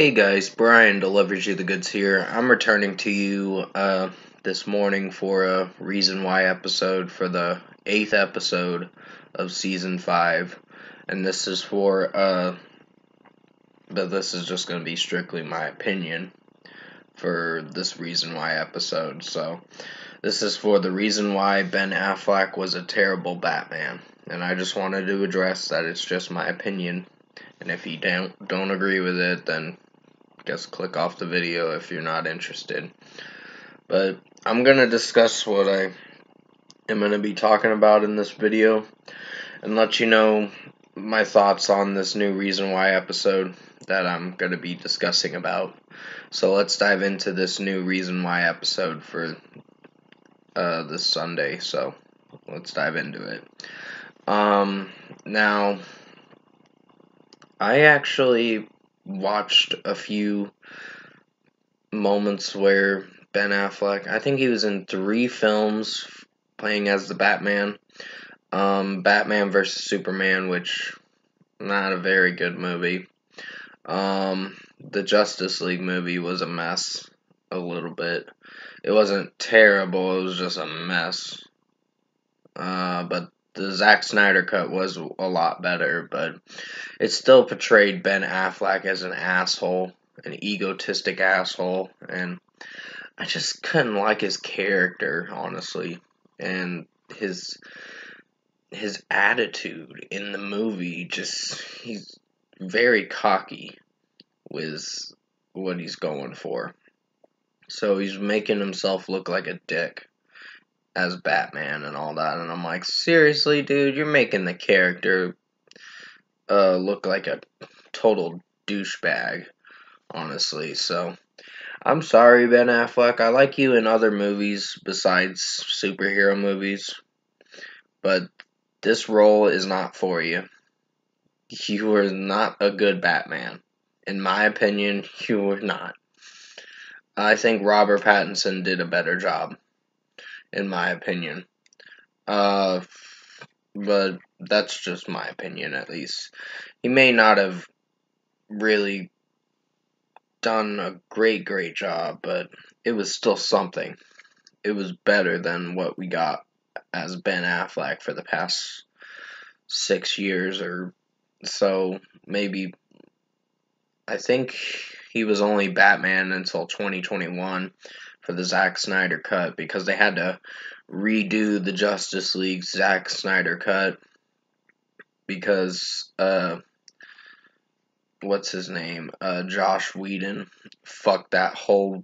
Hey guys, Brian delivers you the goods here. I'm returning to you this morning for a Reason Why episode for the 8th episode of Season 5. And this is but this is just going to be strictly my opinion for this Reason Why episode. So, this is for the reason why Ben Affleck was a terrible Batman. And I just wanted to address that it's just my opinion. And if you don't agree with it, then just click off the video if you're not interested. But I'm going to discuss what I am going to be talking about in this video and let you know my thoughts on this new Reason Why episode that I'm going to be discussing about. So let's dive into this new Reason Why episode for this Sunday. So let's dive into it. Now, I actually watched a few moments where Ben Affleck, I think he was in 3 films playing as the Batman. Batman vs. Superman, which, not a very good movie. The Justice League movie was a mess, a little bit. It wasn't terrible, it was just a mess. But the Zack Snyder cut was a lot better, but it still portrayed Ben Affleck as an asshole, an egotistic asshole, and I just couldn't like his character, honestly, and his attitude in the movie. He's very cocky with what he's going for, so he's making himself look like a dick as Batman and all that, and I'm like, seriously, dude, you're making the character look like a total douchebag, honestly. So I'm sorry, Ben Affleck. I like you in other movies besides superhero movies, but this role is not for you. You were not a good Batman. In my opinion, you were not. I think Robert Pattinson did a better job, in my opinion. But that's just my opinion, at least. He may not have really done a great job, but it was still something. It was better than what we got as Ben Affleck for the past 6 years or so. Maybe, I think he was only Batman until 2021 for the Zack Snyder cut, because they had to redo the Justice League Zack Snyder cut because what's his name? Josh Whedon fucked that whole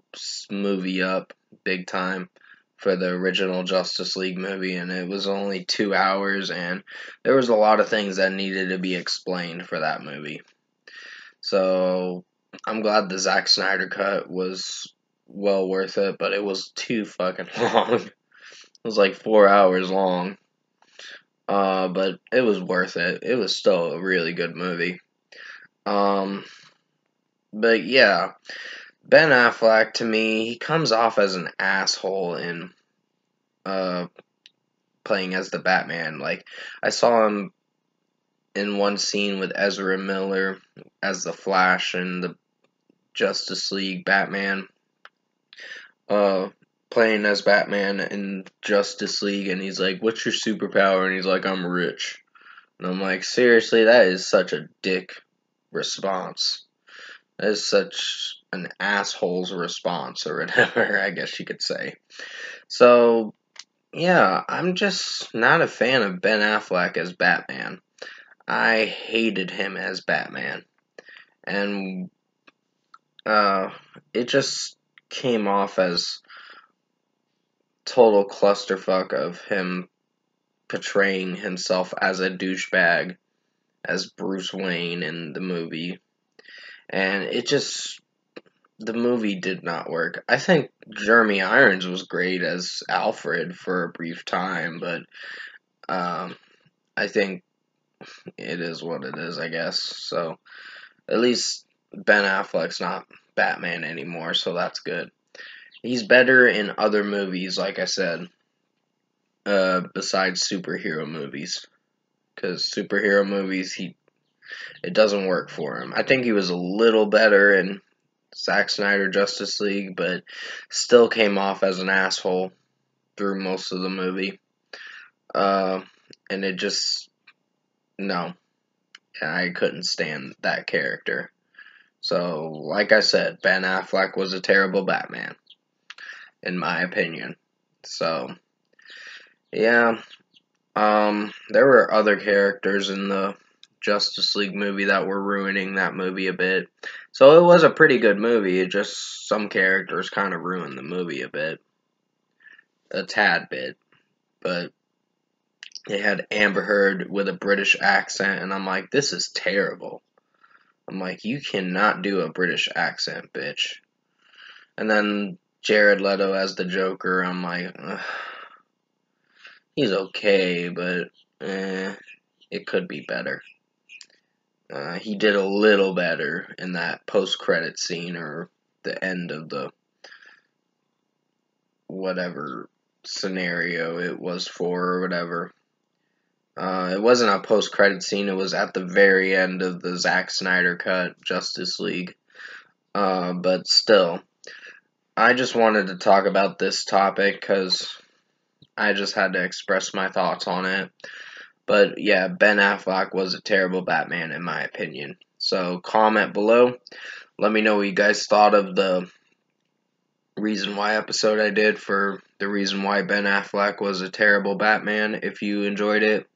movie up big time for the original Justice League movie, and it was only 2 hours, and there was a lot of things that needed to be explained for that movie. So I'm glad the Zack Snyder cut was well worth it, but it was too fucking long. It was like 4 hours long. But it was worth it. It was still a really good movie. But yeah, Ben Affleck, to me, he comes off as an asshole in playing as the Batman. Like, I saw him in one scene with Ezra Miller as the Flash in the Justice League Batman, playing as Batman in Justice League, and he's like, "What's your superpower?" And he's like, "I'm rich." And I'm like, seriously, that is such a dick response. That is such an asshole's response, or whatever, I guess you could say. So, yeah, I'm just not a fan of Ben Affleck as Batman. I hated him as Batman. And, it just came off as total clusterfuck of him portraying himself as a douchebag, as Bruce Wayne in the movie. And the movie did not work. I think Jeremy Irons was great as Alfred for a brief time, but I think it is what it is, I guess. So at least Ben Affleck's not Batman anymore, so that's good. He's better in other movies, like I said, besides superhero movies. Because superhero movies, it doesn't work for him. I think he was a little better in Zack Snyder Justice League, but still came off as an asshole through most of the movie. And it just, no, I couldn't stand that character. So, like I said, Ben Affleck was a terrible Batman, in my opinion. So, yeah, there were other characters in the Justice League movie that were ruining that movie a bit. So it was a pretty good movie, it just, some characters kind of ruined the movie a bit. A tad bit. But they had Amber Heard with a British accent, and I'm like, this is terrible. I'm like, you cannot do a British accent, bitch. And then Jared Leto as the Joker, I'm like, ugh, he's okay, but it could be better. He did a little better in that post-credit scene or the end of the whatever scenario it was for or whatever. It wasn't a post-credit scene, it was at the very end of the Zack Snyder cut Justice League. But still, I just wanted to talk about this topic because I just had to express my thoughts on it. But yeah, Ben Affleck was a terrible Batman in my opinion. So comment below. Let me know what you guys thought of the reason why episode I did for the reason why Ben Affleck was a terrible Batman, if you enjoyed it.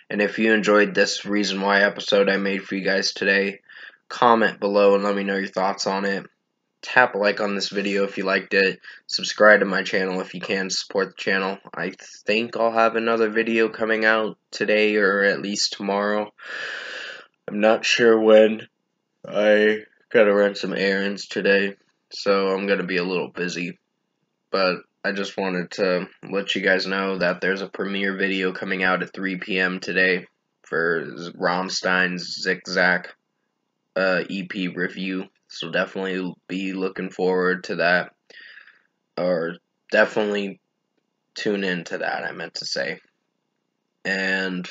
And if you enjoyed this reason why episode I made for you guys today, comment below and let me know your thoughts on it. Tap a like on this video if you liked it. Subscribe to my channel if you can, support the channel. I think I'll have another video coming out today or at least tomorrow. I'm not sure when. I gotta run some errands today, so I'm gonna be a little busy. But I just wanted to let you guys know that there's a premiere video coming out at 3 p.m. today for Rammstein's Zigzag EP review. So definitely be looking forward to that. Or definitely tune in to that, I meant to say. And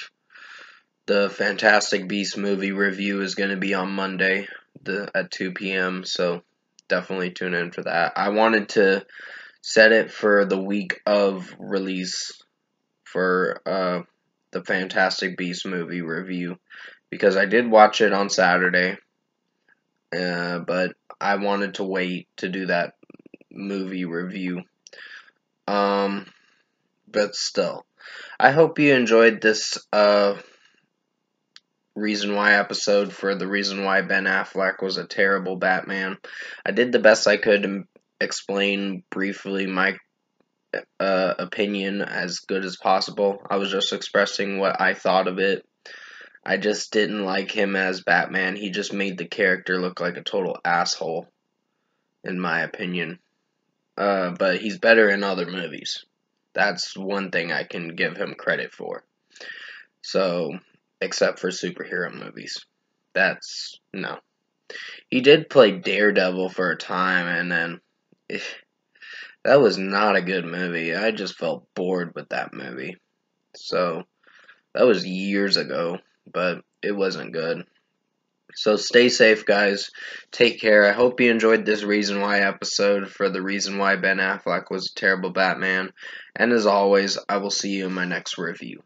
the Fantastic Beasts movie review is going to be on Monday at 2 p.m. So definitely tune in for that. I wanted to set it for the week of release for the Fantastic Beasts movie review because I did watch it on Saturday. But I wanted to wait to do that movie review. But still, I hope you enjoyed this reason why episode for the reason why Ben Affleck was a terrible Batman. I did the best I could to explain briefly my opinion as good as possible. I was just expressing what I thought of it. I just didn't like him as Batman. He just made the character look like a total asshole, in my opinion. But he's better in other movies. That's one thing I can give him credit for. So, except for superhero movies. No. He did play Daredevil for a time, and then that was not a good movie. I just felt bored with that movie. So, that was years ago, but it wasn't good. So stay safe, guys. Take care. I hope you enjoyed this Reason Why episode for the reason why Ben Affleck was a terrible Batman. And as always, I will see you in my next review.